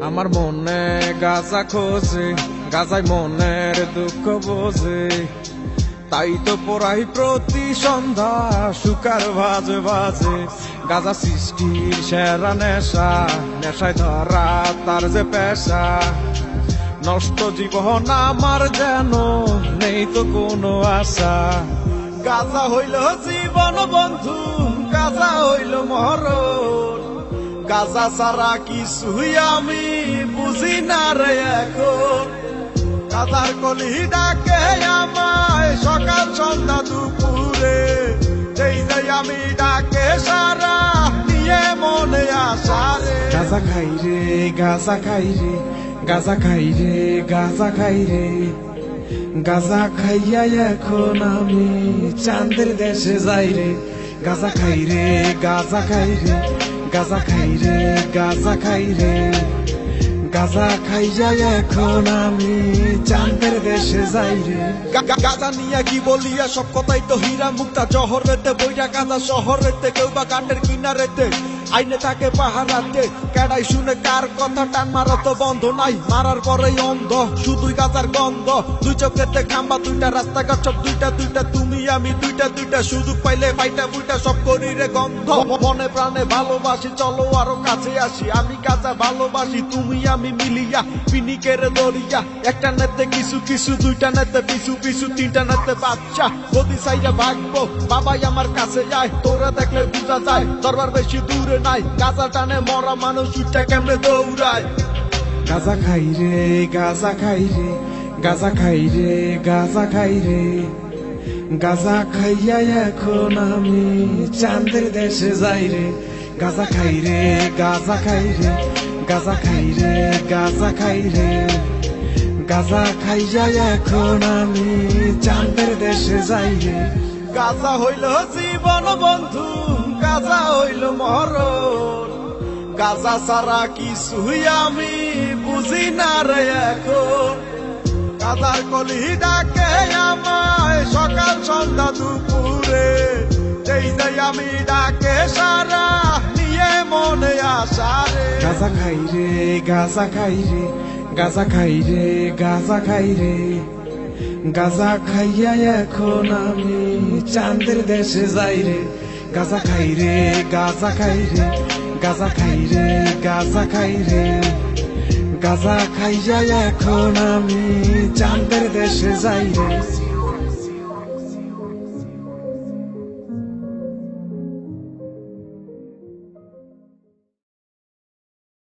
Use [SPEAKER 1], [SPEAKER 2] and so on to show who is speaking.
[SPEAKER 1] আমার মনে গাজা খোঁজে, গাজায় মনের দুঃখ বোঝে, তাই তো পড়াই প্রতি সন্ধ্যা সুকার বাজে বাজে। গাজা সৃষ্টির সেরা নেশা, নেশায় ধরা তার যে পেশা। নষ্ট জীবন আমার যেন নেই তো কোনো আশা। গাজা হইল জীবন বন্ধু, গাজা হইল মরণ, গাজা ছাড়া কিছুই আমি বুঝি না রে এখন। গাজার কলি ডাকে আমায় সকাল সন্ধ্যা দুপুরে, যেই যাই আমি ডাকে সারা নিয়ে মনে আসা রে। গাজা খাই রে, গাজা খাই রে, গাজা খাই রে, গাজা খাই রে। গাজা খাইয়া এখন আমি চাঁদের দেশে যাই রে। গাজা খাই রে, গাজা খাই রে, গাজা খাই রে, গাজা খাই রে। গাজা খাইয়া এখন আমি চাঁদের দেশে যাই রে। গাজা নিয়ে কি বলিয়া সব কথাই তো হীরা মুক্তা জহর রেতে বইরা। গাজা শহর রেতে কেউ বা কাঠের কিনারেতে আইনে থাকে পাহারাতে। কেডাই শুনে কার কথা, টান মারা তো বন্ধ নাই, মারার পরেই অন্ধ শুধুই গাজার গন্ধ। দুই চোখেতে খাম্বা দুইটা, রাস্তাঘাট সব দুইটা দুইটা, তুমি আমি দুইটা দুইটা, সুযোগ পাইলে পাইটা বুইটা সব করি রে গন্ধ। মনে প্রাণে ভালোবাসি, চলো আরো কাছে আসি, আমি গাজা ভালোবাসি তুমি আমি মিলিয়া পিনিকের দরিয়া। একটা নেতে কিছু কিছু, দুইটা নেতে পিছু পিছু, তিনটা নেতে বাচ্চা। গদি সাইডে ভাগবো বাবাই আমার কাছে যায়, তোরা দেখলে বুঝা যায় দরবার বেশি দূরে নাই। গাজা টানে মরা মানুষ উঠটা কেমনে দৌড়ায়। গাজা খাই রে, গাজা খাই রে, গাজা খাই রে, গাজা খাই রে। গাজা খাইয়া এখন আমি চাঁদের দেশে যাই রে। গাজা খাই রে, গাজা খাই রে, গাজা খাই রে, গাজা খাই রে। গাজা খাইয়া এখন আমি চাঁদের দেশে যাই রে। গাজা হইল জীবন বন্ধু, গাজা হইল মরণ, গাজা ছাড়া কিছুই আমি বুঝি না রে এখন। গাজার কলি ডাকে আমায় সকাল সন্ধ্যা দুপুরে, যেই যাই আমি ডাকে সারা নিয়ে মনে আসা রে। গাজা খাই রে, গাজা খাই রে, গাজা খাই রে, গাজা খাই রে। গাজা খাইয়া এখন আমি চাঁদের দেশে যাই রে। গাজা খাই রে, গাজা খাই রে, গাজা খাই রে, গাজা খাই রে। গাজা খাইয়া এখন আমি চাঁদের দেশে যাই রে।